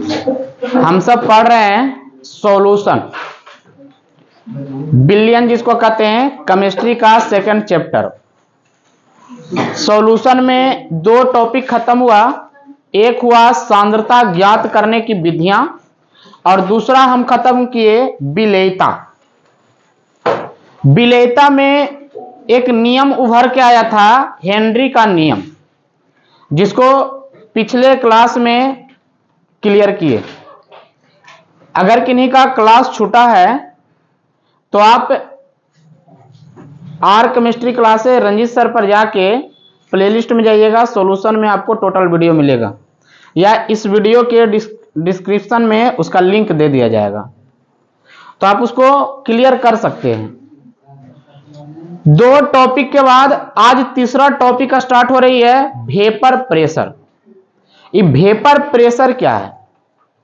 हम सब पढ़ रहे हैं सॉल्यूशन, बिलियन जिसको कहते हैं, केमिस्ट्री का सेकंड चैप्टर। सॉल्यूशन में दो टॉपिक खत्म हुआ, एक हुआ सांद्रता ज्ञात करने की विधियां और दूसरा हम खत्म किए विलेयता। विलेयता में एक नियम उभर के आया था, हेनरी का नियम, जिसको पिछले क्लास में क्लियर किए। अगर किन्हीं का क्लास छूटा है तो आप आर केमिस्ट्री क्लास है रंजीत सर पर जाके प्लेलिस्ट में जाइएगा, सॉल्यूशन में आपको टोटल वीडियो मिलेगा या इस वीडियो के डिस्क्रिप्शन में उसका लिंक दे दिया जाएगा, तो आप उसको क्लियर कर सकते हैं। दो टॉपिक के बाद आज तीसरा टॉपिक स्टार्ट हो रही है, वेपर प्रेशर। ये वेपर प्रेशर क्या है?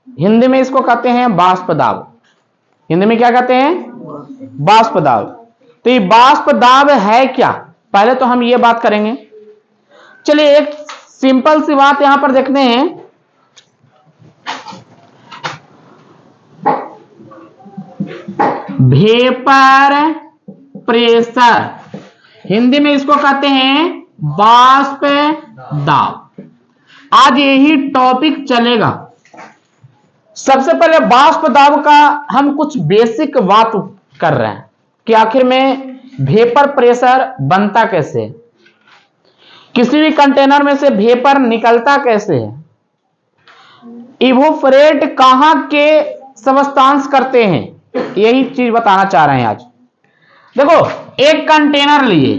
हिंदी में इसको कहते हैं वाष्प दाब। हिंदी में क्या कहते हैं? वाष्प दाब। तो ये वाष्प दाब है क्या, पहले तो हम ये बात करेंगे। चलिए एक सिंपल सी बात यहां पर देखते हैं। वेपर प्रेशर, हिंदी में इसको कहते हैं वाष्प दाब। आज यही टॉपिक चलेगा। सबसे पहले वाष्प दाब का हम कुछ बेसिक बात कर रहे हैं कि आखिर में वेपर प्रेशर बनता कैसे है, किसी भी कंटेनर में से वेपर निकलता कैसे है, इवोपरेट कहां के सब्सटेंस करते हैं, यही चीज बताना चाह रहे हैं आज। देखो एक कंटेनर लिए,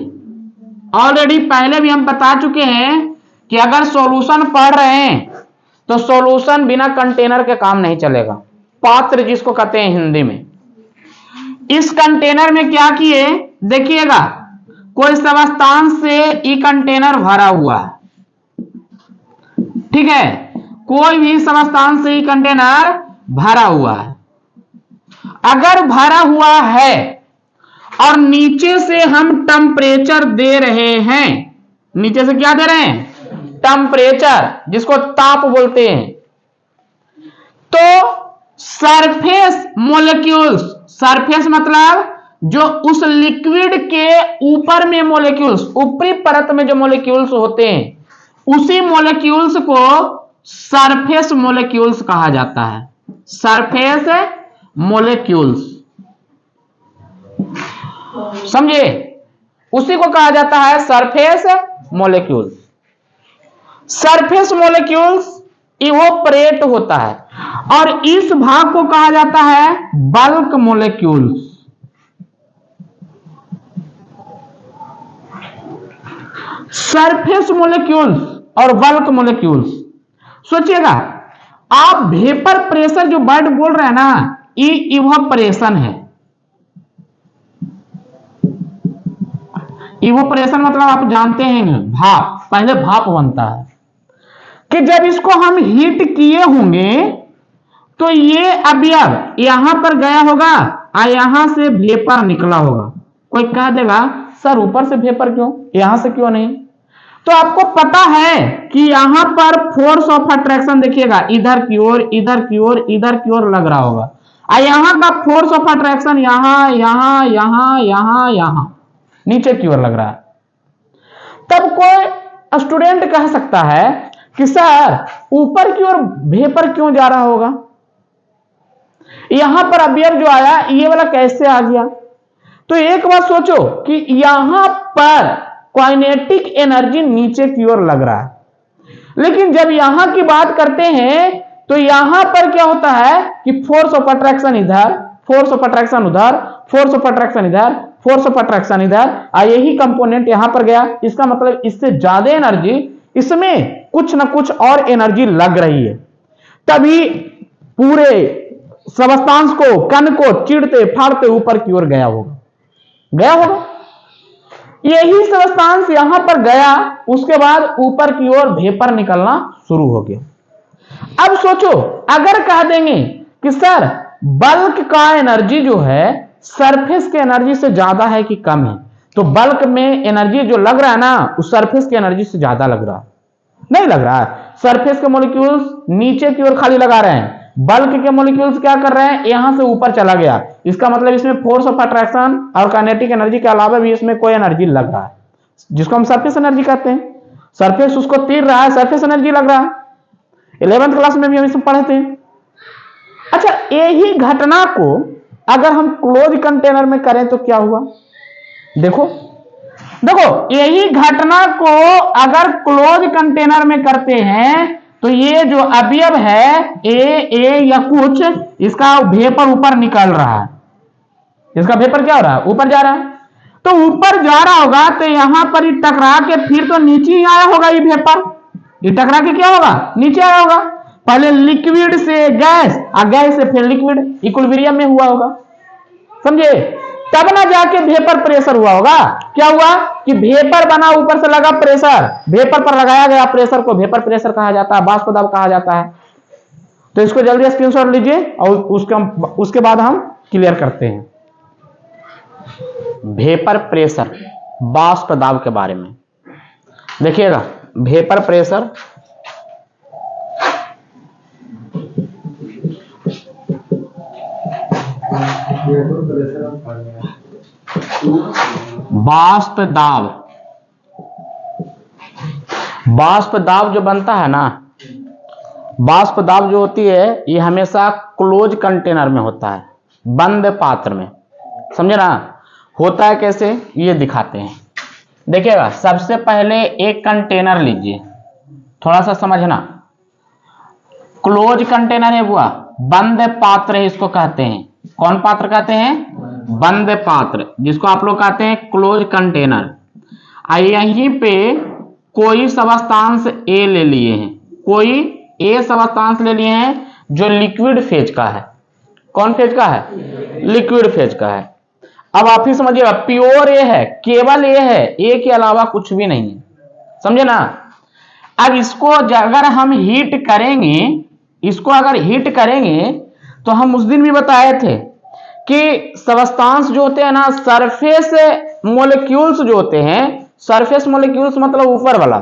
ऑलरेडी पहले भी हम बता चुके हैं कि अगर सॉल्यूशन पढ़ रहे हैं तो सॉल्यूशन बिना कंटेनर के काम नहीं चलेगा। पात्र जिसको कहते हैं हिंदी में। इस कंटेनर में क्या किए देखिएगा, कोई सब्सटेंस से ई कंटेनर भरा हुआ है, ठीक है, कोई भी सब्सटेंस से ई कंटेनर भरा हुआ है। अगर भरा हुआ है और नीचे से हम टेम्परेचर दे रहे हैं, नीचे से क्या दे रहे हैं? टेम्परेचर, जिसको ताप बोलते हैं, तो सरफेस मॉलिक्यूल्स, सरफेस मतलब जो उस लिक्विड के ऊपर में मॉलिक्यूल्स, ऊपरी परत में जो मॉलिक्यूल्स होते हैं, उसी मॉलिक्यूल्स को सरफेस मॉलिक्यूल्स कहा जाता है। सरफेस मॉलिक्यूल्स, समझे? उसी को कहा जाता है surface molecules. Surface molecules evaporate होता है और इस भाग को कहा जाता है बल्क मॉलिक्यूल्स। सरफेस मॉलिक्यूल्स और बल्क मॉलिक्यूल्स। सोचिएगा, आप वेपर प्रेशर जो वर्ड बोल रहे हैं ना, ये इवोपरेशन है। इवोपरेशन मतलब आप जानते हैं भाप, पहले भाप बनता है कि जब इसको हम हीट किए होंगे तो ये अवयव यहां पर गया होगा और यहां से वेपर निकला होगा। कोई कह देगा सर ऊपर से वेपर क्यों, यहां से क्यों नहीं? तो आपको पता है कि यहां पर फोर्स ऑफ अट्रैक्शन देखिएगा, इधर की ओर, इधर की ओर, इधर की ओर लग रहा होगा, और यहां का फोर्स ऑफ अट्रैक्शन यहां यहां यहां यहां यहां नीचे की ओर लग रहा है। तब कोई स्टूडेंट कह सकता है कि सर ऊपर की ओर वेपर क्यों जा रहा होगा, यहां पर अवयव जो आया ये वाला कैसे आ गया? तो एक बात सोचो कि यहां पर काइनेटिक एनर्जी नीचे की ओर लग रहा है, लेकिन जब यहां की बात करते हैं तो यहां पर क्या होता है कि फोर्स ऑफ अट्रैक्शन इधर, फोर्स ऑफ अट्रैक्शन उधर, फोर्स ऑफ अट्रैक्शन इधर, फोर्स ऑफ अट्रैक्शन इधर, और यही कंपोनेंट यहां पर गया। इसका मतलब इससे ज्यादा एनर्जी, इसमें कुछ ना कुछ और एनर्जी लग रही है, तभी पूरे सब्सटेंस को, कण को चिड़ते फाड़ते ऊपर की ओर गया होगा, गया होगा। यही सब्सटेंस यहां पर गया, उसके बाद ऊपर की ओर वेपर निकलना शुरू हो गया। अब सोचो, अगर कह देंगे कि सर बल्क का एनर्जी जो है सरफेस के एनर्जी से ज्यादा है कि कम है, तो बल्क में एनर्जी जो लग रहा है ना, उस सरफेस की एनर्जी से ज्यादा लग रहा है, नहीं लग रहा है? सरफेस के मॉलिक्यूल्स नीचे की ओर खाली लगा रहे हैं, बल्क के मॉलिक्यूल्स क्या कर रहे हैं, यहां से ऊपर चला गया। इसका मतलब इसमें फोर्स ऑफ अट्रैक्शन और काइनेटिक एनर्जी के अलावा भी इसमें कोई एनर्जी लग रहा है, जिसको हम सरफेस एनर्जी कहते हैं। सरफेस उसको तीर रहा है, सरफेस एनर्जी लग रहा है। 11th क्लास में भी हम इसमें पढ़े थे। अच्छा, यही घटना को अगर हम क्लोज कंटेनर में करें तो क्या हुआ? देखो यही घटना को अगर क्लोज कंटेनर में करते हैं तो ये जो अवयव है ए या कुछ, इसका वेपर ऊपर निकल रहा है। इसका वेपर क्या हो रहा है? ऊपर जा रहा है। तो ऊपर जा रहा होगा तो यहां पर ही टकरा के फिर तो नीचे ही आया होगा। ये वेपर ये टकरा के क्या होगा? नीचे आया होगा। पहले लिक्विड से गैस और गैस से फिर लिक्विड इक्विलिब्रियम में हुआ होगा, समझे? तब ना जाके वेपर प्रेशर हुआ होगा। क्या हुआ कि वेपर बना, ऊपर से लगा प्रेशर, वेपर पर लगाया गया प्रेशर को वेपर प्रेशर कहा जाता है, वाष्प दाब कहा जाता है। तो इसको जल्दी स्क्रीनशॉट लीजिए और उसके बाद हम क्लियर करते हैं वेपर प्रेशर, वाष्प दाब के बारे में। देखिएगा, वेपर प्रेशर वाष्प दाब, वाष्प दाब जो बनता है ना, वाष्प दाब जो होती है ये हमेशा क्लोज कंटेनर में होता है, बंद पात्र में, समझे ना? होता है कैसे, ये दिखाते हैं। देखिएगा, सबसे पहले एक कंटेनर लीजिए, थोड़ा सा समझना। क्लोज कंटेनर है वो, बंद पात्र है, इसको कहते हैं। कौन पात्र कहते हैं? बंद पात्र, जिसको आप लोग कहते हैं क्लोज कंटेनर। यहीं पे कोई सबस्टांस ए ले लिए हैं, कोई ए सबस्टांस ले लिए हैं जो लिक्विड फेज का है। कौन फेज का है? लिक्विड फेज का है। अब आप ही समझिएगा, प्योर ए है, केवल ए है, ए के अलावा कुछ भी नहीं है, समझे ना? अब इसको अगर हम हीट करेंगे, इसको अगर हीट करेंगे तो हम उस दिन भी बताए थे कि सबस्टांस जो होते हैं ना, सरफेस मॉलिक्यूल्स जो होते हैं, सरफेस मॉलिक्यूल्स मतलब ऊपर वाला,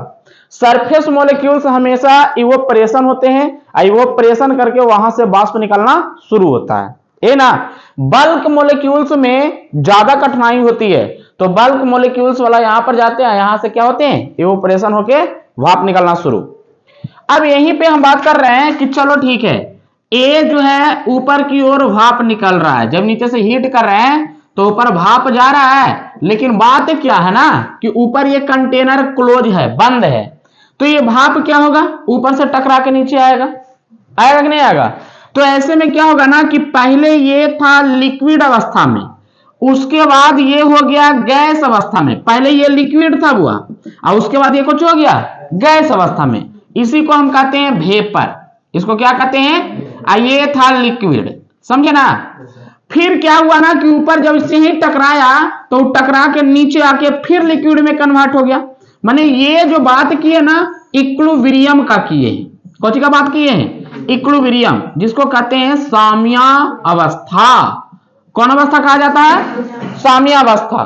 सरफेस मॉलिक्यूल्स हमेशा इवोपरेशन होते हैं, इवोपरेशन करके वहां से वाष्प निकलना शुरू होता है, ये ना। बल्क मॉलिक्यूल्स में ज्यादा कठिनाई होती है, तो बल्क मॉलिक्यूल्स वाला यहां पर जाते हैं, यहां से क्या होते हैं, इवोपरेशन होके भाप निकलना शुरू। अब यहीं पे हम बात कर रहे हैं कि चलो ठीक है, ए जो है ऊपर की ओर भाप निकल रहा है, जब नीचे से हीट कर रहे हैं तो ऊपर भाप जा रहा है, लेकिन बात क्या है ना कि ऊपर ये कंटेनर क्लोज है, बंद है, तो ये भाप क्या होगा, ऊपर से टकरा के नीचे आएगा, आएगा कि नहीं आएगा? तो ऐसे में क्या होगा ना कि पहले ये था लिक्विड अवस्था में, उसके बाद ये हो गया गैस अवस्था में। पहले ये लिक्विड था हुआ और उसके बाद ये कुछ हो गया गैस अवस्था में। इसी को हम कहते हैं वेपर। इसको क्या कहते हैं? ये था लिक्विड, समझे ना? फिर क्या हुआ ना कि ऊपर जब इससे ही टकराया तो टकरा के नीचे आके फिर लिक्विड में कन्वर्ट हो गया। माने ये जो बात की है ना, इक्विलिब्रियम का किए हैं। कौन सी का बात किए हैं? इक्विलिब्रियम, जिसको कहते हैं साम्य अवस्था। कौन अवस्था कहा जाता है? साम्य अवस्था।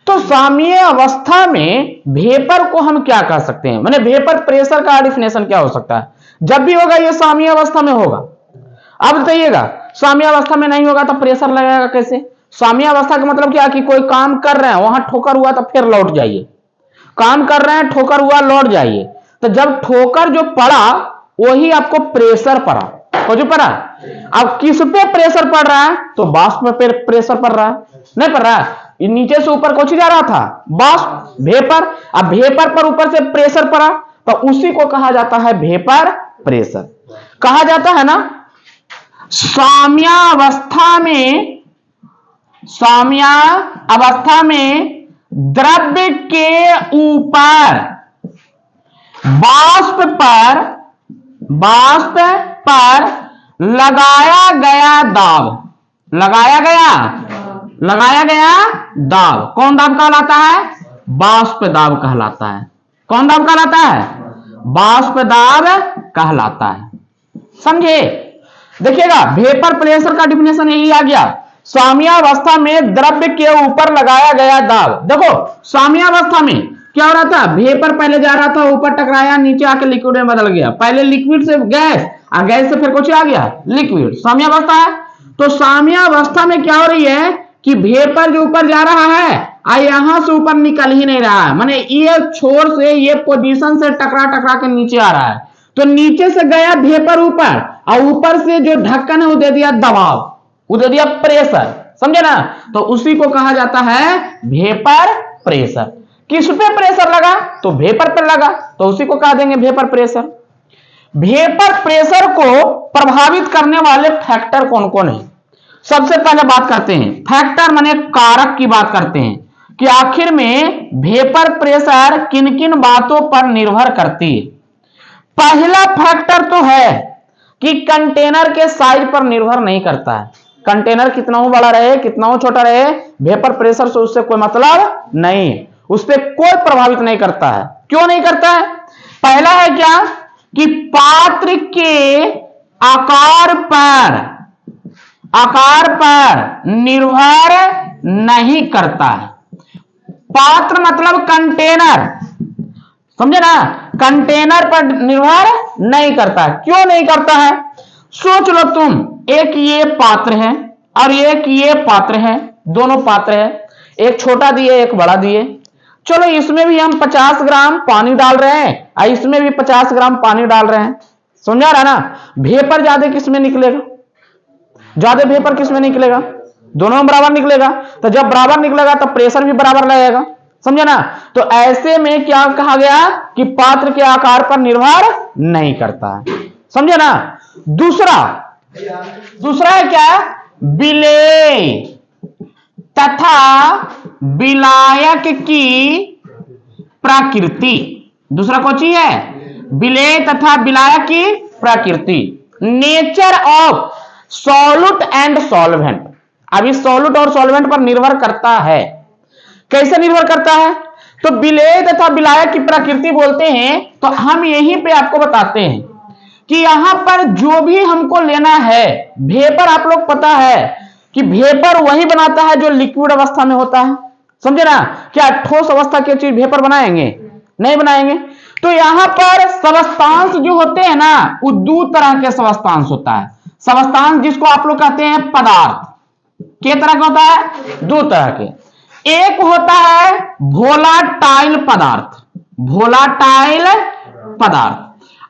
तो साम्य अवस्था में वेपर को हम क्या कह सकते हैं? माने वेपर प्रेशर का डेफिनेशन क्या हो सकता है? जब भी होगा ये साम्य अवस्था में होगा। अब बताइएगा, साम्य अवस्था में नहीं होगा तो प्रेशर लगेगा कैसे? साम्य अवस्था का मतलब क्या कि कोई काम कर रहे हैं, वहां ठोकर हुआ तो फिर लौट जाइए, काम कर रहे हैं, ठोकर हुआ, लौट जाइए। तो जब ठोकर जो पड़ा वही आपको प्रेशर पड़ा, को जो पड़ा। अब किस पे प्रेशर पड़ रहा है? तो वाष्प पे प्रेशर पड़ रहा है, नहीं पड़ रहा है? नीचे से ऊपर कुछ जा रहा था, वाष्प, वेपर। अब वेपर पर ऊपर से प्रेशर पड़ा तो उसी को कहा जाता है वेपर प्रेशर। कहा जाता है ना साम्य अवस्था में द्रव्य के ऊपर वाष्प पर लगाया गया दाब कौन दाब कहलाता है? वाष्प दाब कहलाता है। कौन दाब कहलाता है? वाष्प दाब कहलाता है, समझे? देखिएगा, वेपर प्रेशर का डिफिनेशन यही आ गया, साम्य अवस्था में द्रव्य के ऊपर लगाया गया दाब। देखो साम्य अवस्था में क्या हो रहा था, वेपर पहले जा रहा था, ऊपर टकराया, नीचे आके लिक्विड में बदल गया। पहले लिक्विड से गैस, और गैस से फिर कुछ आ गया लिक्विड, साम्यावस्था है। तो साम्यावस्था में क्या हो रही है कि वेपर जो ऊपर जा रहा है और यहां से ऊपर निकल ही नहीं रहा है, माने ये छोर से, ये पोजीशन से टकरा टकरा के नीचे आ रहा है। तो नीचे से गया वेपर ऊपर, और ऊपर से जो ढक्कन है वो दे दिया दबाव, वो दे दिया प्रेशर, समझे ना। तो उसी को कहा जाता है वेपर प्रेशर। किस पे प्रेशर लगा, तो वेपर पर लगा, तो उसी को कहा देंगे वेपर प्रेशर। वेपर प्रेशर को प्रभावित करने वाले फैक्टर कौन कौन है, सबसे पहले बात करते हैं फैक्टर माने कारक की बात करते हैं कि आखिर में वेपर प्रेशर किन किन बातों पर निर्भर करती है। पहला फैक्टर तो है कि कंटेनर के साइज पर निर्भर नहीं करता है। कंटेनर कितना हो बड़ा रहे, कितना हो छोटा रहे, वेपर प्रेशर से उससे कोई मतलब नहीं है, उस पर कोई प्रभावित नहीं करता है। क्यों नहीं करता है, पहला है क्या कि पात्र के आकार पर निर्भर नहीं करता है। पात्र मतलब कंटेनर, समझे ना, कंटेनर पर निर्भर नहीं करता। क्यों नहीं करता है, सोच लो तुम, एक ये पात्र है और एक ये पात्र है, दोनों पात्र है, एक छोटा दिए एक बड़ा दिए। चलो इसमें भी हम 50 ग्राम पानी डाल रहे हैं और इसमें भी 50 ग्राम पानी डाल रहे हैं, समझा रहा ना। वेपर ज्यादा किसमें निकलेगा, ज्यादा वेपर किसमें निकलेगा, दोनों में बराबर निकलेगा। तो जब बराबर निकलेगा तो प्रेशर भी बराबर लगेगा, समझे ना। तो ऐसे में क्या कहा गया कि पात्र के आकार पर निर्भर नहीं करता है, समझे ना। दूसरा है क्या, विलेय तथा विलायक की प्रकृति। दूसरा कौन सी है, विलेय तथा विलायक की प्रकृति, nature of solute and solvent. अभी सॉल्यूट और सॉल्वेंट पर निर्भर करता है। कैसे निर्भर करता है, तो विलेय तथा विलायक की प्रकृति बोलते हैं। तो हम यहीं पे आपको बताते हैं कि यहां पर जो भी हमको लेना है, वेपर आप लोग पता है कि वेपर वही बनाता है जो लिक्विड अवस्था में होता है, समझे ना। क्या ठोस अवस्था की चीज वेपर बनाएंगे, नहीं बनाएंगे। तो यहां पर सबस्टांस जो होते हैं ना, वो दो तरह के सबस्टांस होता है। सबस्टांस जिसको आप लोग कहते हैं पदार्थ, के तरह का होता है, दो तरह के। एक होता है वोलाटाइल पदार्थ, वोलाटाइल पदार्थ,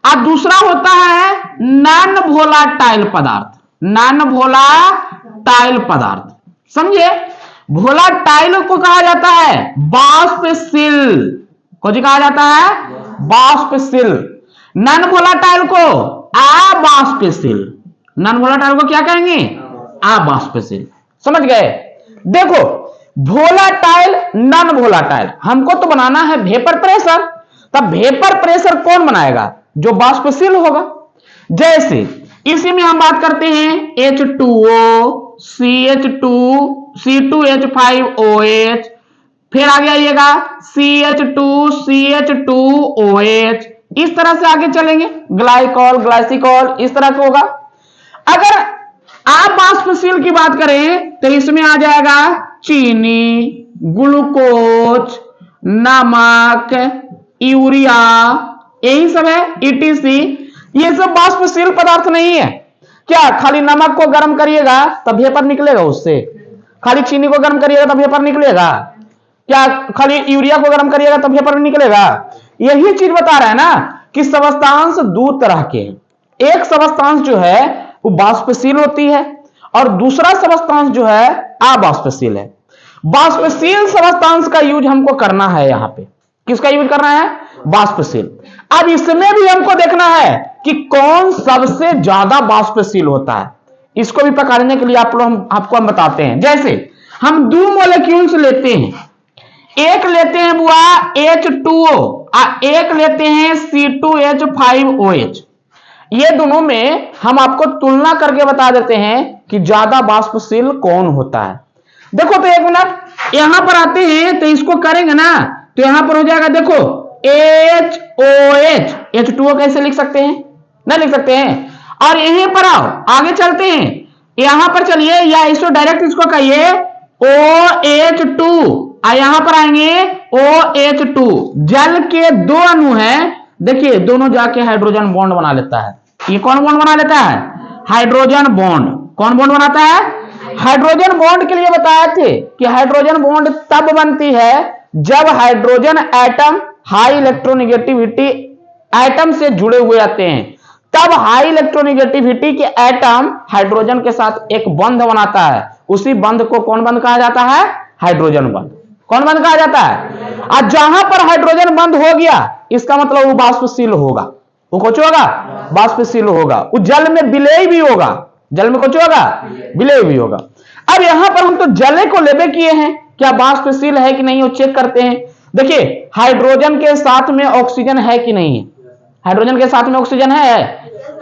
और दूसरा होता है नॉन वोलाटाइल पदार्थ, नॉन वोलाटाइल पदार्थ, समझे। वोलाटाइल को कहा जाता है वाष्पशील, को जी कहा जाता है वाष्पशील। नॉन वोलाटाइल को अवाष्पशील, नॉन वोलाटाइल को क्या कहेंगे, अवाष्पशील, समझ गए। देखो वोलाटाइल नॉन वोलाटाइल, हमको तो बनाना है वेपर प्रेशर, तब वेपर प्रेशर कौन बनाएगा, जो वाष्पशील होगा। जैसे इसी में हम बात करते हैं H2O, CH2, C2H5OH, फिर आगे आइएगा CH2, CH2OH, इस तरह से आगे चलेंगे, ग्लाइकॉल, ग्लाइसिकॉल, इस तरह का होगा। अगर आप वाष्पशील की बात करें तो इसमें आ जाएगा चीनी, ग्लूकोज, नमक, यूरिया, यही सब है, ETC। ये सब वाष्पशील पदार्थ नहीं है। क्या खाली नमक को गर्म करिएगा तब वेपर निकलेगा उससे, खाली चीनी को गर्म करिएगा तब वेपर निकलेगा, क्या खाली यूरिया को गर्म करिएगा तब वेपर निकलेगा। यही चीज बता रहा है ना कि सबस्टांस दो तरह के, एक सबस्टांस जो है वो वाष्पशील होती है और दूसरा सबस्टांस जो है अवाष्पशील है। वाष्पशील सबस्टांस का यूज हमको करना है, यहां पे किसका यूज करना है, वाष्पशील। अब इसमें भी हमको देखना है कि कौन सबसे ज्यादा वाष्पशील होता है। इसको भी पकड़ने के लिए आपको हम बताते हैं। जैसे हम दो मॉलिक्यूल्स लेते हैं, एक लेते हैं बुआ H2O और एक लेते हैं C2H5OH। ये दोनों में हम आपको तुलना करके बता देते हैं कि ज्यादा वाष्पशील कौन होता है। देखो तो एक मिनट यहां पर आते हैं तो इसको करेंगे ना, तो यहां पर हो जाएगा, देखो HOH, H2O कैसे लिख सकते हैं, नहीं लिख सकते हैं। और यहीं पर आओ, आगे चलते हैं, यहां पर चलिए, या इसको डायरेक्ट इसको कहिए OH2, और यहां पर आएंगे OH2 जल के दो अणु हैं, देखिए दोनों जाके हाइड्रोजन बॉन्ड बना लेता है। ये कौन बॉन्ड बना लेता है? Hydrogen bond. कौन बॉन्ड बनाता है? हाइड्रोजन बॉन्ड के लिए बताए थे कि हाइड्रोजन बॉन्ड तब बनती है जब hydrogen atom high electronegativity atom से जुड़े हुए आते हैं, तब हाई इलेक्ट्रोनेगेटिविटी के एटम हाइड्रोजन के साथ एक बंध बनाता है। उसी बंध को कौन बंध कहा जाता है? हाइड्रोजन बंध। कौन बंध कहा जाता है? और जहां पर हाइड्रोजन बंध हो गया, इसका मतलब वो वाष्पशील होगा। वो कुछ होगा? वाष्पशील होगा। वो जल में विलेय भी होगा। जल में कुछ होगा? विलेय भी होगा। अब यहां पर हम तो जल को लेबे किए हैं, क्या वाष्पशील है कि नहीं वो चेक करते हैं। देखिए हाइड्रोजन के साथ में ऑक्सीजन है कि नहीं है? हाइड्रोजन के साथ में ऑक्सीजन है,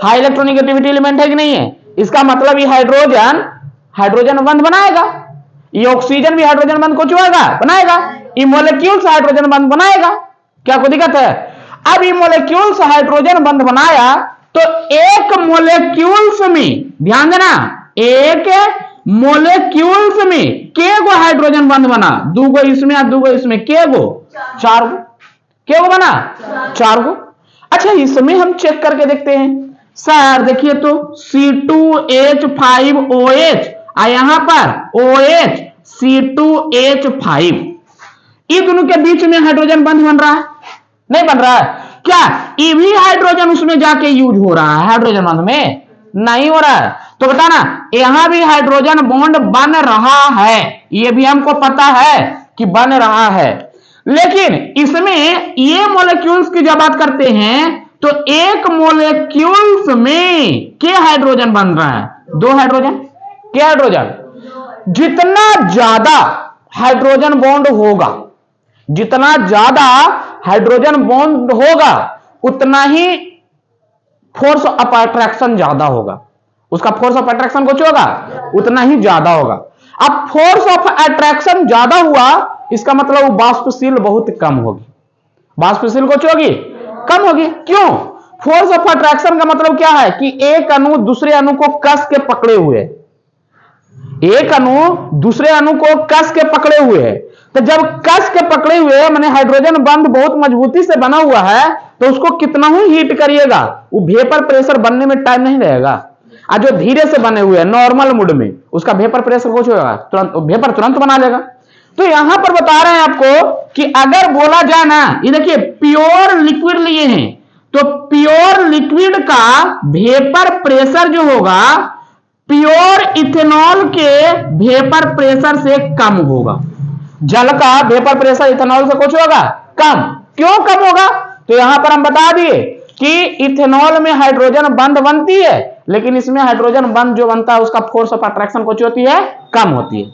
हाई इलेक्ट्रोनेगेटिविटी एलिमेंट है कि नहीं है? इसका मतलब ये हाइड्रोजन बंध बनाएगा। ये ऑक्सीजन भी हाइड्रोजन बंध को चुएगा, बनाएगा। ये मॉलिक्यूल्स हाइड्रोजन बंध बनाएगा। क्या कोई दिक्कत है? अब ये मॉलिक्यूल्स हाइड्रोजन बंध बनाया तो एक मॉलिक्यूल्स में, ध्यान देना, एक मॉलिक्यूल्स में के गो हाइड्रोजन बंध बना? दो गो इसमें और दो गो इसमें, के गो? चार गो। के गो बना? चार गो। अच्छा इसमें हम चेक करके देखते हैं। सर देखिए तो C2H5OH और यहां पर OH C2H5, ये दोनों के बीच में हाइड्रोजन बंध बन रहा है, नहीं बन रहा है? क्या ये भी हाइड्रोजन उसमें जाके यूज हो रहा है? हाइड्रोजन बंध में नहीं हो रहा है। तो बताना, यहां भी हाइड्रोजन बॉन्ड बन रहा है, ये भी हमको पता है कि बन रहा है। लेकिन इसमें ये मॉलिक्यूल्स की जब बात करते हैं तो एक मॉलिक्यूल्स में के हाइड्रोजन बन रहा है? दो हाइड्रोजन। के हाइड्रोजन? जितना ज्यादा हाइड्रोजन बॉन्ड होगा, जितना ज्यादा हाइड्रोजन बॉन्ड होगा, उतना ही फोर्स ऑफ अट्रैक्शन ज्यादा होगा। उसका फोर्स ऑफ अट्रैक्शन कुछ होगा, उतना ही ज्यादा होगा। अब फोर्स ऑफ अट्रैक्शन ज्यादा हुआ, इसका मतलब वाष्पशील बहुत कम होगी। वाष्पशील कुछ होगी, कम होगी। क्यों? फोर्स ऑफ अट्रैक्शन का मतलब क्या है कि एक अणु दूसरे अणु को कस के पकड़े हुए, एक अणु दूसरे अणु को कस के पकड़े हुए है। तो जब कस के पकड़े हुए माने हाइड्रोजन बंध बहुत मजबूती से बना हुआ है, तो उसको कितना ही हीट करिएगा, वो वेपर प्रेशर बनने में टाइम नहीं लगेगा। और जो धीरे से बने हुए हैं नॉर्मल मूड में, उसका वेपर प्रेशर कुछ होगा, तुरंत वेपर तुरंत बना लेगा। तो यहां पर बता रहे हैं आपको कि अगर बोला जाए ना, ये देखिए प्योर लिक्विड लिए हैं, तो प्योर लिक्विड का वेपर प्रेशर जो होगा प्योर इथेनॉल के वेपर प्रेशर से कम होगा। जल का वेपर प्रेशर इथेनॉल से कुछ होगा कम। क्यों कम होगा? तो यहां पर हम बता दिए कि इथेनॉल में हाइड्रोजन बंध बनती है, लेकिन इसमें हाइड्रोजन बंध जो बनता है उसका फोर्स ऑफ अट्रैक्शन कुछ होती है, कम होती है।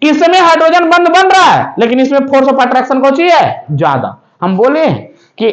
इसमें हाइड्रोजन बंध बन रहा है, लेकिन इसमें फोर्स ऑफ अट्रैक्शन कुछ ही है, ज्यादा। हम बोले कि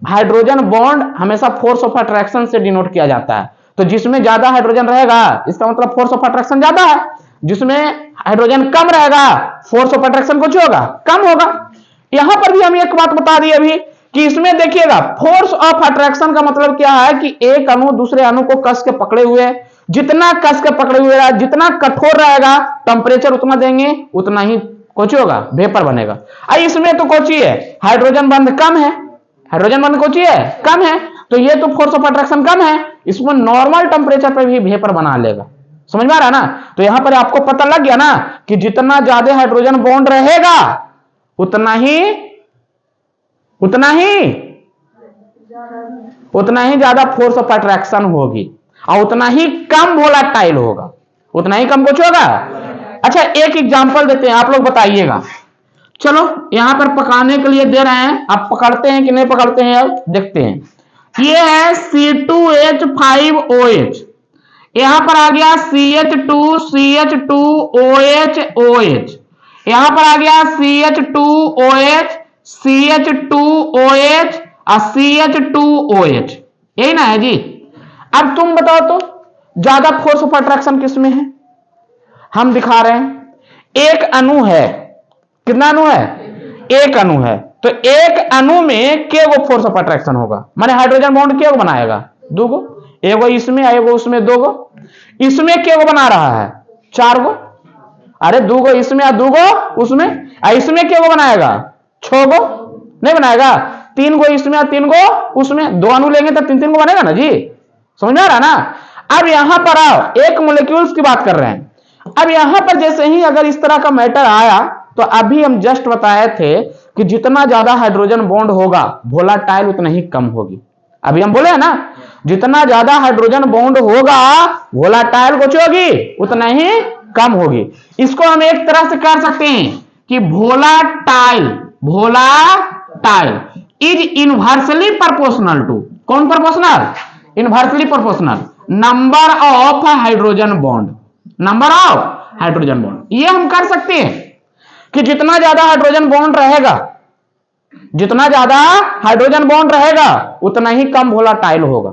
हाइड्रोजन बॉन्ड हमेशा फोर्स ऑफ अट्रैक्शन से डिनोट किया जाता है। तो जिसमें ज्यादा हाइड्रोजन रहेगा, इसका मतलब फोर्स ऑफ अट्रैक्शन ज्यादा है। जिसमें हाइड्रोजन कम रहेगा, फोर्स ऑफ अट्रैक्शन कुछ होगा, कम होगा। यहां पर भी हम एक बात बता दी अभी कि इसमें देखिएगा फोर्स ऑफ अट्रैक्शन का मतलब क्या है कि एक अणु दूसरे अणु को कस के पकड़े हुए, जितना कस के पकड़े हुए रहेगा, जितना कठोर रहेगा, टेंपरेचर उतना देंगे, उतना ही कुछ होगा, वेपर बनेगा। इसमें तो कुछ ही है, हाइड्रोजन बंध कम है, हाइड्रोजन बंध कुछ ही है, कम है, तो ये तो फोर्स ऑफ अट्रैक्शन कम है, इसमें नॉर्मल टेंपरेचर पे भी वेपर बना लेगा। समझ में आ रहा है ना? तो यहां पर आपको पता लग गया ना कि जितना ज्यादा हाइड्रोजन बॉन्ड रहेगा उतना ही ज्यादा फोर्स ऑफ अट्रैक्शन होगी, और उतना ही कम वोलेटाइल होगा, उतना ही कम कुछ होगा। अच्छा एक एग्जांपल देते हैं, आप लोग बताइएगा। चलो यहां पर पकाने के लिए दे रहे हैं, आप पकड़ते हैं कि नहीं पकड़ते हैं, अब देखते हैं। ये है C2H5OH, यहां पर आ गया CH2CH2OH, यहां पर आ गया CH2OH CH2OH और CH2OH, यही ना है जी। अब तुम बताओ तो ज्यादा फोर्स ऑफ अट्रैक्शन किसमें है? हम दिखा रहे हैं, एक अणु है, कितना अणु है? एक अणु है, तो एक अणु में के गो फोर्स ऑफ अट्रैक्शन होगा, माने हाइड्रोजन बॉन्ड के गो बनाएगा, दो गो, एगो इसमें एगो उसमें, दो गो। इसमें के गो बना रहा है, चार गो। अरे दो गो इसमें और दो गो उसमें, इसमें के गो बनाएगा, 6 गो नहीं बनाएगा, 3 गो इसमें और 3 गो उसमें, 2 अणु लेंगे तो 3 3 गो बनेगा ना जी, समझ में आ रहा ना। अब यहां पर आओ, एक मोलिक्यूल्स की बात कर रहे हैं। अब यहां पर जैसे ही अगर इस तरह का मैटर आया, तो अभी हम जस्ट बताए थे कि जितना ज्यादा हाइड्रोजन बॉन्ड होगा वोलाटाइल उतना ही कम होगी। अभी हम बोले हैं ना, जितना ज्यादा हाइड्रोजन बॉन्ड होगा वोलाटाइल कुछ होगी उतना ही कम होगी। इसको हम एक तरह से कर सकते हैं कि volatile is inversely proportional to, कौन proportional, inversely proportional number of hydrogen bond, number of hydrogen bond. ये हम कर सकते हैं कि जितना ज्यादा हाइड्रोजन बॉन्ड रहेगा, जितना ज्यादा हाइड्रोजन बॉन्ड रहेगा उतना ही कम वोलाटाइल होगा।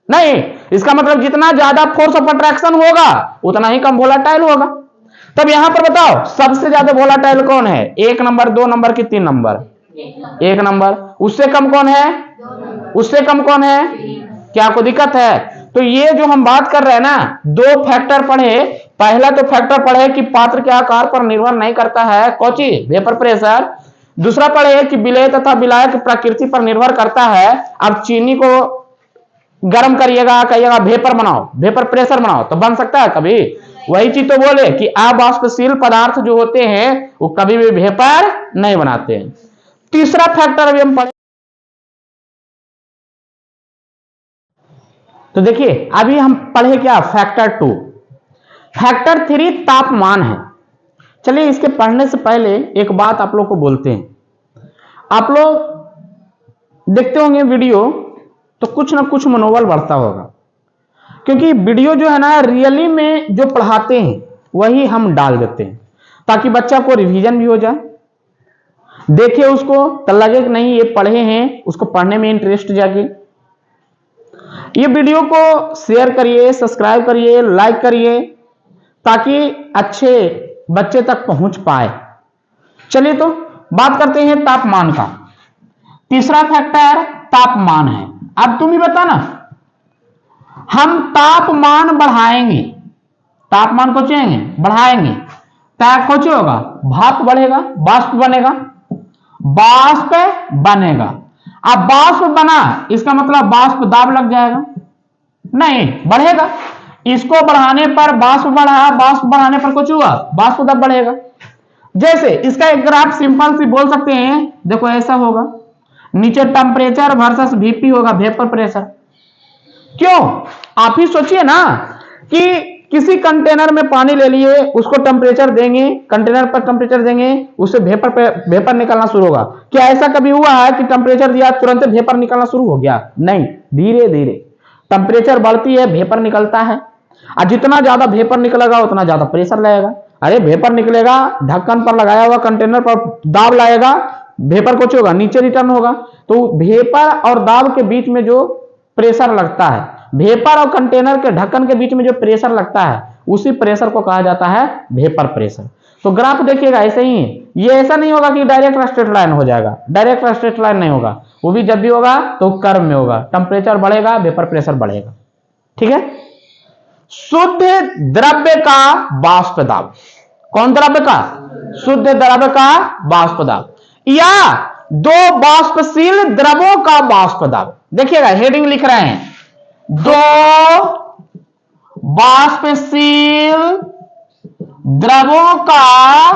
नहीं, इसका मतलब जितना ज्यादा फोर्स ऑफ अट्रैक्शन होगा उतना ही कम वोलाटाइल होगा। तब यहां पर बताओ सबसे ज्यादा वोलाटाइल कौन है, 1 नंबर, 2 नंबर की 3 नंबर, 1 नंबर। उससे कम कौन है, उससे कम कौन है, क्या कोई दिक्कत है। तो ये जो हम बात कर रहे हैं ना, 2 फैक्टर पढ़े। पहला तो फैक्टर पढ़े कि पात्र के आकार पर निर्भर नहीं करता है, कौची, वेपर प्रेशर। दूसरा पढ़े कि विलय तथा विलायक प्रकृति पर निर्भर करता है। अब चीनी को गर्म करिएगा, कहिएगा वेपर बनाओ, वेपर प्रेशर बनाओ, तो बन सकता है कभी। वही चीज तो बोले कि अवाष्पशील पदार्थ जो होते हैं वो कभी भी वेपर नहीं बनाते हैं। तीसरा फैक्टर अभी हम पढ़े, तो देखिए अभी हम पढ़े क्या, फैक्टर 2। फैक्टर 3 तापमान है। चलिए इसके पढ़ने से पहले एक बात आप लोग को बोलते हैं। आप लोग देखते होंगे वीडियो तो कुछ ना कुछ मनोबल बढ़ता होगा, क्योंकि वीडियो जो है ना रियली में जो पढ़ाते हैं वही हम डाल देते हैं, ताकि बच्चा को रिवीजन भी हो जाए, देखे उसको तो लगे कि नहीं ये पढ़े हैं, उसको पढ़ने में इंटरेस्ट जागे। ये वीडियो को शेयर करिए, सब्सक्राइब करिए, लाइक करिए, ताकि अच्छे बच्चे तक पहुंच पाए। चलिए तो बात करते हैं तापमान का। तीसरा फैक्टर तापमान है। अब तुम ही बता ना, हम तापमान बढ़ाएंगे, तापमान को चेंगे बढ़ाएंगे, कुछ होगा, भाप बढ़ेगा, वाष्प बनेगा, वाष्प बनेगा। अब वाष्प बना इसका मतलब वाष्प दाब लग जाएगा, नहीं बढ़ेगा। इसको बढ़ाने पर वाष्प बढ़ा, वाष्प बढ़ाने पर कुछ हुआ, वाष्प दाब बढ़ेगा। जैसे इसका एक ग्राफ सिंपल सी बोल सकते हैं, देखो ऐसा होगा, नीचे टेम्परेचर वर्सेस वीपी होगा, वेपर प्रेशर। क्यों, आप ही सोचिए ना कि किसी कंटेनर में पानी ले लिए, उसको टेम्परेचर देंगे, कंटेनर पर टेम्परेचर देंगे, उससे वेपर निकलना शुरू होगा। क्या ऐसा कभी हुआ है कि टेम्परेचर दिया तुरंत वेपर निकलना शुरू हो गया? नहीं, धीरे धीरे टेम्परेचर बढ़ती है, वेपर निकलता है। और जितना ज्यादा वेपर निकलेगा उतना ज्यादा प्रेशर लगेगा। अरे वेपर निकलेगा, ढक्कन पर लगाया हुआ कंटेनर पर दाब लाएगा, वेपर कुछ होगा, नीचे रिटर्न होगा। तो वेपर और दाब के बीच में जो प्रेशर लगता है, वेपर और कंटेनर के ढक्कन के बीच में जो प्रेशर लगता है, उसी प्रेशर को कहा जाता है वेपर प्रेशर। तो ग्राफ देखिएगा ऐसे ही, ये ऐसा नहीं होगा कि डायरेक्ट स्ट्रेट लाइन हो जाएगा, डायरेक्ट स्ट्रेट लाइन नहीं होगा, वो भी जब भी होगा तो कर्व में होगा। टेम्परेचर बढ़ेगा, वेपर प्रेशर बढ़ेगा, ठीक है। शुद्ध द्रव्य का वाष्प दाब, कौन द्रव्य का? शुद्ध द्रव्य का वाष्प दाब, या 2 वाष्पशील द्रवों का वाष्प दाब। देखिएगा हेडिंग लिख रहे हैं, 2 वाष्पशील द्रवों का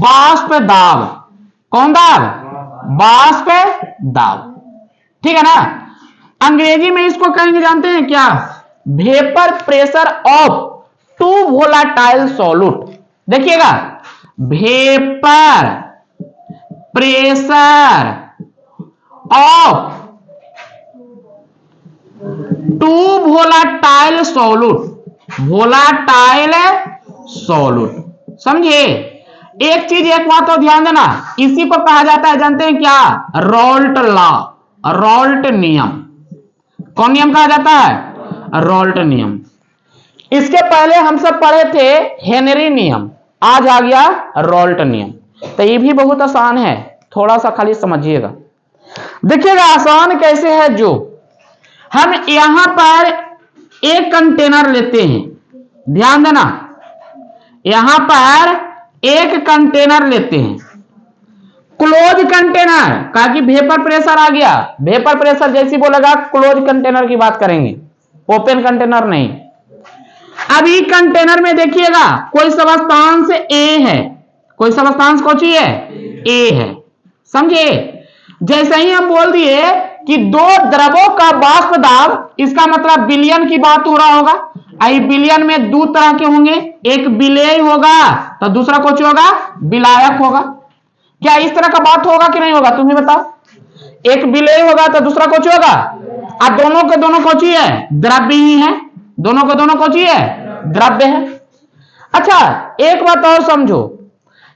वाष्प दाब। कौन दाब? वाष्प दाब, ठीक है ना। अंग्रेजी में इसको कहेंगे जानते हैं क्या? Vapour pressure of 2 volatile solute. देखिएगा, vapour pressure of 2 volatile solute, volatile solute, समझिए। एक चीज, एक बात तो ध्यान देना, इसी को कहा जाता है जानते हैं क्या? रॉल्ट लॉ, रॉल्ट नियम। कौन नियम कहा जाता है? रॉल्ट नियम। इसके पहले हम सब पढ़े थे हेनरी नियम, आज आ गया रॉल्ट नियम। तो ये भी बहुत आसान है, थोड़ा सा खाली समझिएगा। देखिएगा आसान कैसे है, जो हम यहां पर एक कंटेनर लेते हैं, ध्यान देना, यहां पर एक कंटेनर लेते हैं, क्लोज कंटेनर, कहा कि वेपर प्रेशर आ गया, वेपर प्रेशर जैसी बोलेगा क्लोज कंटेनर की बात करेंगे, ओपन कंटेनर नहीं। अब ई कंटेनर में देखिएगा कोई सबस्टांस ए है, कोई सबस्टांस कौन सी है, ए है, समझे। जैसे ही हम बोल दिए कि दो द्रवों का वाष्प दाब, इसका मतलब विलयन की बात हो रहा होगा। आई विलयन में दो तरह के होंगे, एक विलेय होगा तो दूसरा कौन होगा, विलायक होगा। क्या इस तरह का बात होगा कि नहीं होगा, तुम्हें बताओ। एक विलेय होगा तो दूसरा कौन होगा, अब दोनों के दोनों कौन है, द्रव्य ही है, दोनों के दोनों कौन है, द्रव्य है। अच्छा एक बात और समझो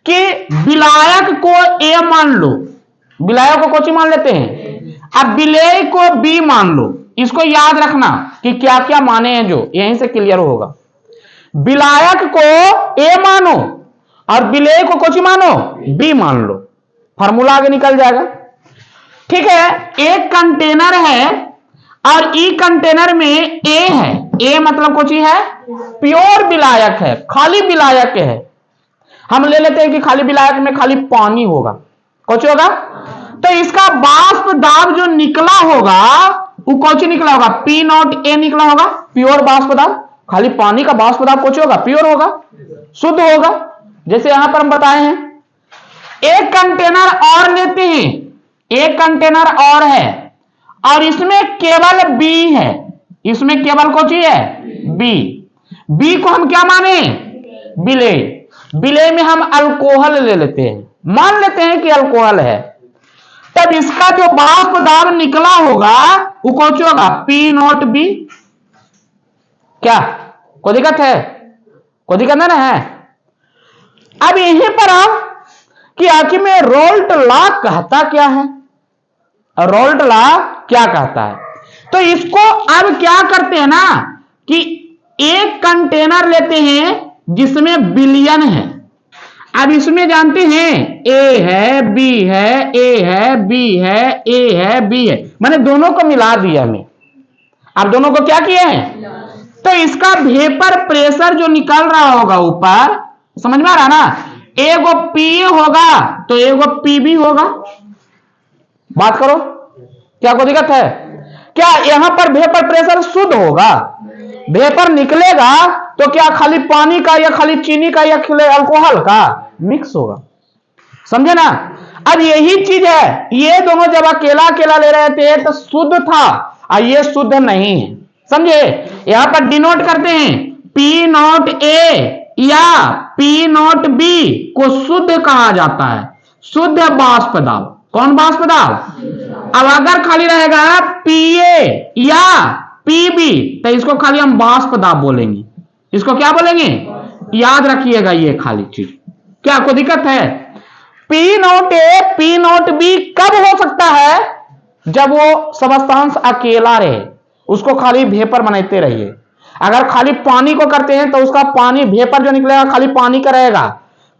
कि विलायक को ए मान लो, विलायक को कौन मान लेते हैं, अब विलेय को बी मान लो। इसको याद रखना कि क्या क्या माने हैं, जो यहीं से क्लियर होगा। विलायक को ए मानो और विलेय को कौन मानो, बी मान लो, फार्मूला आगे निकल जाएगा। ठीक है, एक कंटेनर है और ई कंटेनर में ए है, ए मतलब कौन है, प्योर विलायक है, खाली विलायक है। हम ले लेते हैं कि खाली विलायक में खाली पानी होगा, कौन होगा, तो इसका वाष्प दाब जो निकला होगा वो कौन निकला होगा, पी नॉट ए निकला होगा, प्योर वाष्प दाब। खाली पानी का वाष्प दाब कौन होगा, प्योर होगा, शुद्ध होगा। जैसे यहां पर हम बताए हैं, एक कंटेनर और लेते हैं, एक कंटेनर और है और इसमें केवल बी है, इसमें केवल कौन है, बी। बी को हम क्या माने, विलेय। विलेय में हम अल्कोहल ले लेते हैं, मान लेते हैं कि अल्कोहल है, तब इसका जो वाष्प दाब निकला होगा वो कौन होगा, पी नॉट बी। क्या कोई दिक्कत है, कोई दिक्कत ना है। अब यहीं पर आओ कि आखिर में रोल्ट लॉ कहता क्या है, रोल्ट लॉ क्या कहता है। तो इसको अब क्या करते हैं ना कि एक कंटेनर लेते हैं जिसमें विलयन है। अब इसमें जानते हैं ए है, बी है, ए है, बी है, ए है, बी है, मैंने दोनों को मिला दिया मैं। अब दोनों को क्या किया है, तो इसका वेपर प्रेशर जो निकल रहा होगा ऊपर, समझ में आ रहा ना, एगो पी होगा तो एगो पी भी होगा। बात करो, क्या कोई दिक्कत है, क्या यहां पर वेपर प्रेशर शुद्ध होगा, वेपर निकलेगा तो क्या खाली पानी का या खाली चीनी का या खाली अल्कोहल का मिक्स होगा, समझे ना। अब यही चीज है, ये दोनों जब अकेला अकेला ले रहे थे तो शुद्ध था और ये शुद्ध नहीं है, समझे। यहां पर डिनोट करते हैं, पी नॉट ए या पी नॉट बी को शुद्ध कहा जाता है, शुद्ध वाष्प दाब। कौन वाष्प दाब, अब अगर खाली रहेगा पीए या पीबी तो इसको खाली हम वाष्प दाब बोलेंगे, इसको क्या बोलेंगे, याद रखिएगा ये खाली चीज। क्या कोई दिक्कत है, P naught A P naught B कब हो सकता है, जब वो सबस्टांस अकेला रहे, उसको खाली वेपर बनाते रहिए। अगर खाली पानी को करते हैं तो उसका पानी वेपर जो निकलेगा खाली पानी का रहेगा,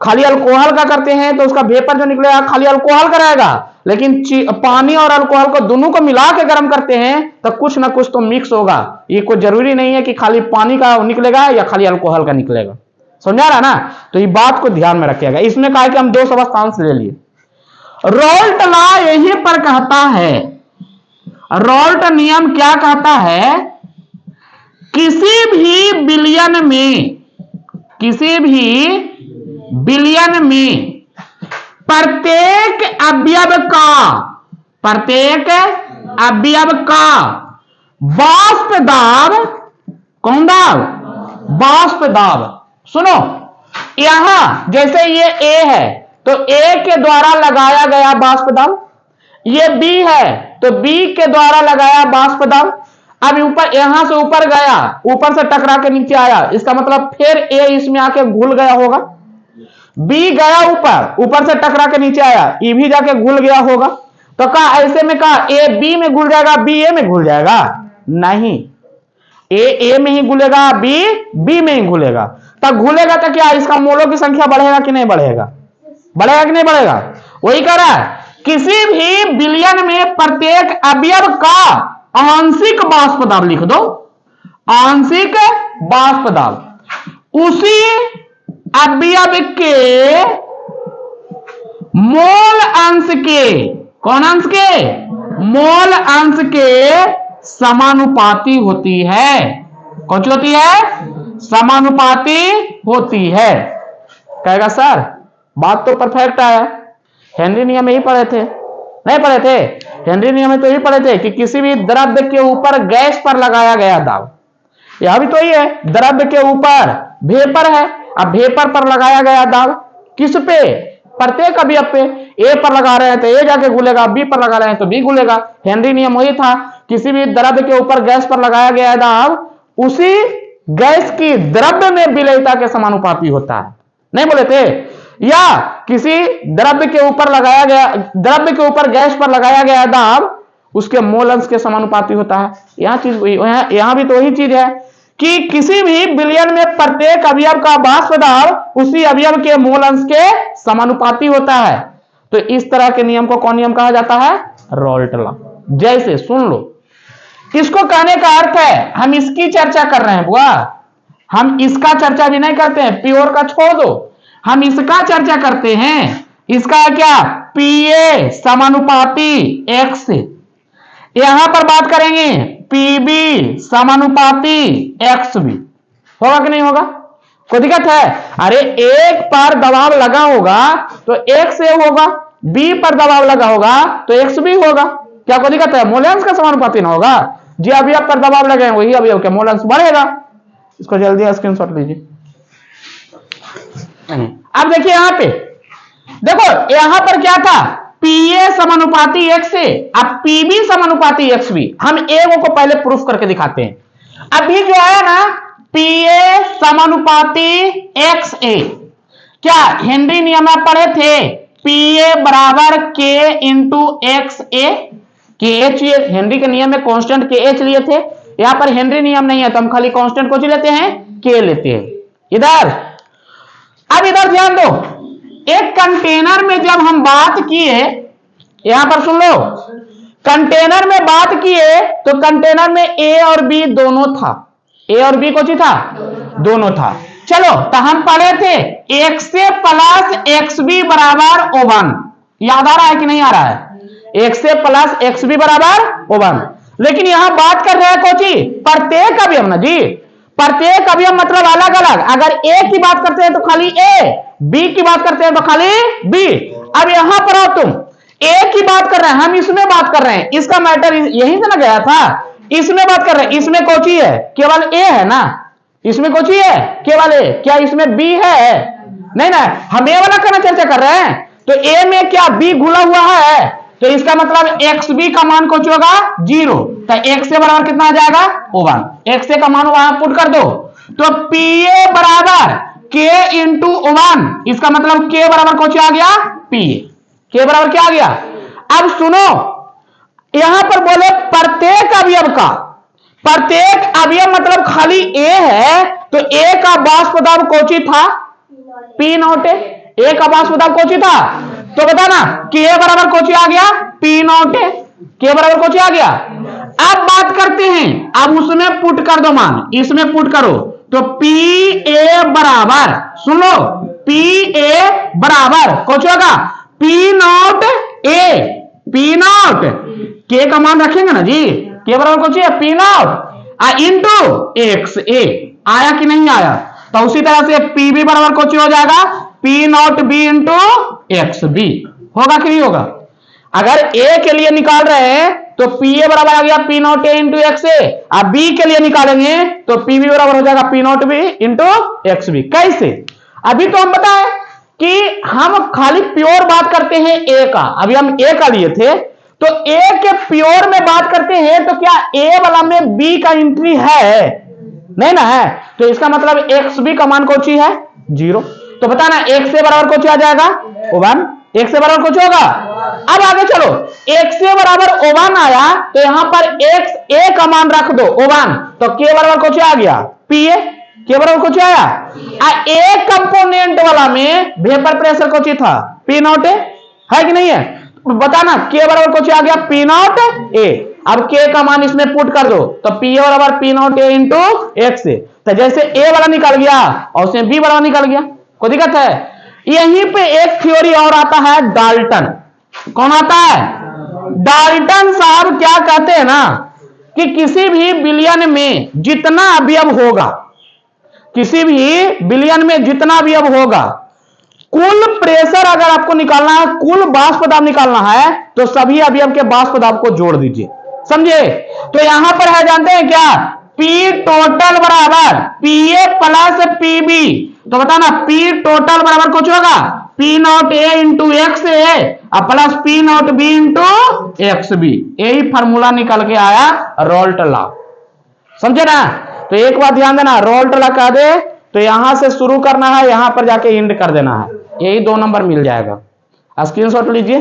खाली अल्कोहल का करते हैं तो उसका वेपर जो निकलेगा खाली अल्कोहल का रहेगा। लेकिन पानी और अल्कोहल को दोनों को मिला के गर्म करते हैं तो कुछ ना कुछ तो मिक्स होगा। ये कोई जरूरी नहीं है कि खाली पानी का निकलेगा या खाली अल्कोहल का निकलेगा, समझा रहा ना। तो ये बात को ध्यान में रखिएगा। इसमें कहा कि हम दो सबस्टांस ले लिए। रोल्ट लॉ यहीं पर कहता है, रोल्ट नियम क्या कहता है, किसी भी विलयन में, किसी भी विलयन में प्रत्येक अवयव का, प्रत्येक अवयव का वाष्प दाब, कौन दाब, वाष्प दाब। सुनो, यहां जैसे ये ए है तो ए के द्वारा लगाया गया वाष्प दाब, ये बी है तो बी के द्वारा लगाया वाष्प दाब। अब ऊपर, यहां से ऊपर गया, ऊपर से टकरा के नीचे आया, इसका मतलब फिर ए इसमें आके घुल गया होगा। बी गया ऊपर, ऊपर से टकरा के नीचे आया, ई भी जाके घुल गया होगा। तो कहा ऐसे में कहा ए बी में घुल जाएगा, बी ए में घुल जाएगा, नहीं, ए में ही घुलेगा, बी बी में ही घुलेगा। तब घुलेगा तो क्या इसका मोलों की संख्या बढ़ेगा कि नहीं बढ़ेगा, बढ़ेगा कि नहीं बढ़ेगा। वही कह रहा है, किसी भी विलयन में प्रत्येक अवयव का आंशिक वाष्प दाब लिख दो, आंशिक वाष्प दाब उसी अवयव के मोल अंश के, कौन अंश के, मोल अंश के समानुपाती होती है। कौन सी होती है, समानुपाती होती है। कहेगा सर बात तो परफेक्ट आया, हेनरी नियम में ही पढ़े थे, नहीं पढ़े थे, हेनरी नियम में तो ही पढ़े थे कि किसी भी द्रव्य के ऊपर गैस पर लगाया गया दाब, यह भी तो ही है, द्रव्य के ऊपर वेपर है, अब वेपर पर लगाया गया दाब किस पे, प्रत्येक अवयव पे, ए पर लगा रहे हैं तो ए जाके घुलेगा, बी पर लगा रहे हैं तो बी घुलेगा। हेनरी नियम वही था, किसी भी द्रव्य के ऊपर गैस पर लगाया गया दाब उसी गैस की द्रव्य में विलेयता के समानुपाती होता है, नहीं बोले थे। या किसी द्रव्य के ऊपर लगाया गया, द्रव्य के ऊपर गैस पर लगाया गया दाब उसके मोल अंश के समानुपाती होता है। यहां भी तो वही चीज है कि किसी भी विलयन में प्रत्येक अवयव का वाष्प दाब उसी अवयव के मोल अंश के समानुपाती होता है। तो इस तरह के नियम को कौन नियम कहा जाता है, रॉल्ट लॉ। जैसे सुन लो, इसको कहने का अर्थ है हम इसकी चर्चा कर रहे हैं बुआ, हम इसका चर्चा भी नहीं करते हैं, प्योर का छोड़ दो, हम इसका चर्चा करते हैं। इसका है क्या, पीए समानुपाती एक्स, यहां पर बात करेंगे पीबी समानुपाती एक्स बी, होगा कि नहीं होगा, कोई दिक्कत है। अरे एक पर दबाव लगा होगा तो एक्स ए होगा, बी पर दबाव लगा होगा तो एक्स बी होगा, क्या कोई दिक्कत है, मूल्यांश का समानुपाती ना होगा। जी अवयव पर दबाव लगे वही अवयव के मूल्यांश बढ़ेगा। इसको जल्दी स्क्रीनशॉट लीजिए। अब देखिए यहां पे देखो, यहां पर क्या था, पीए समानुपाती एक्स ए, अब पीबी समानुपाती एक्स बी। हम ए को पहले प्रूफ करके दिखाते हैं। अभी जो आया ना पीए समानुपाती एक्स ए, क्या हेनरी नियम में पढ़े थे, पीए बराबर के इंटू एक्स ए, के एच, हेनरी के नियम में कांस्टेंट के एच लिए थे। यहां पर हेनरी नियम नहीं है तो हम खाली कांस्टेंट को लेते हैं, के लेते हैं इधर। अब इधर ध्यान दो, एक कंटेनर में जब हम बात किए, यहां पर सुन लो, कंटेनर में बात किए तो कंटेनर में ए और बी दोनों था, ए और बी कौन था, दोनों था। चलो तो हम पढ़े थे x A plus x B बराबर ओवन, याद आ रहा है कि नहीं आ रहा है, x A plus x B बराबर ओवन। लेकिन यहां बात कर रहे हैं कोची, प्रत्येक अवयव ना जी, प्रत्येक अवयव मतलब अलग अलग, अगर ए की बात करते हैं तो खाली ए, बी की बात करते हैं तो खाली बी। अब यहां पर आओ, तुम ए की बात कर रहे हैं, हम इसमें बात कर रहे हैं, इसका मैटर यहीं से ना गया था, इसमें बात कर रहे हैं, इसमें कोची है, केवल ए है ना, इसमें कोची है केवल ए, क्या इसमें बी है, नहीं ना, हम ए वाला करना चर्चा कर रहे हैं। तो ए में क्या बी घुला हुआ है, तो इसका मतलब एक्स बी का मान कुछ होगा 0, तो एक्स से बराबर कितना आ जाएगा 1, एक्स का मान वहां पुट कर दो, तो पी ए बराबर के इंटू 1, इसका मतलब के बराबर कुछ आ गया पी ए, के बराबर क्या आ गया। अब सुनो, यहां पर बोले प्रत्येक अवयव का, प्रत्येक अवयव मतलब खाली ए है, तो ए का वाष्प दाब कोची था, पी नॉट, ए का वाष्प दाब कोची था, तो बता ना के बराबर कोची आ गया पी नॉट, के बराबर कोची आ गया। अब बात करते हैं, अब उसमें पुट कर दो मान, इसमें पुट करो, तो पी ए बराबर, सुनो, पी ए बराबर कुछ होगा P naught A, P not के का मान रखेंगे ना जी, के बराबर कुछ है पी नॉट इंटू एक्स ए, आया कि नहीं आया। तो उसी तरह से पी बी बराबर कुछ हो जाएगा P naught B into x B, होगा कि नहीं होगा। अगर ए के लिए निकाल रहे हैं तो पी ए बराबर आ गया P naught A into x A, अब बी के लिए निकालेंगे तो पी बी बराबर हो जाएगा P naught B into x B. कैसे, अभी तो हम बताएं कि हम खाली प्योर बात करते हैं ए का, अभी हम ए का लिए थे, तो ए के प्योर में बात करते हैं तो क्या ए वाला में बी का एंट्री है, नहीं ना है, तो इसका मतलब एक्स बी का मान कौन सी है 0, तो बताना एक्स से बराबर कौन सी आ जाएगा 1, एक्स से बराबर कुछ होगा। अब आगे चलो, एक्स से बराबर 1 आया तो यहां पर एक्स ए का मान रख दो 1, तो के बराबर कुछ आ गया पी ए, के बराबर कुछ आया, एक कंपोनेंट वाला में वेपर प्रेशर कुछ था पी नॉट है कि नहीं है, बताना के बराबर कुछ आ गया पी नॉट ए। अब के का मान इसमें पुट कर दो, तो पी ए बराबर P naught A into x A, तो जैसे ए वाला निकल गया और उसमें बी बराबर निकल गया, कोई दिक्कत है। यहीं पे एक थ्योरी और आता है, डाल्टन। कौन आता है? डाल्टन साहब क्या कहते हैं ना कि किसी भी बिलियन में जितना अवयव होगा, किसी भी बिलियन में जितना अवयव होगा, कुल प्रेशर अगर आपको निकालना है, कुल वाष्प दाब निकालना है, तो सभी अवयव के वाष्प दाब को जोड़ दीजिए। समझे? तो यहां पर है, जानते हैं क्या? पी टोटल बराबर पीए प्लस पीबी। तो बताना, पी टोटल बराबर कुछ होगा P naught A into x A plus P naught B into x B. यही फॉर्मूला निकल के आया रोल्ट लॉ। समझे ना? तो एक बात ध्यान देना, रोल्ट लॉ कह दे तो यहां से शुरू करना है, यहां पर जाके एंड कर देना है, यही 2 नंबर मिल जाएगा। स्क्रीनशॉट लीजिए।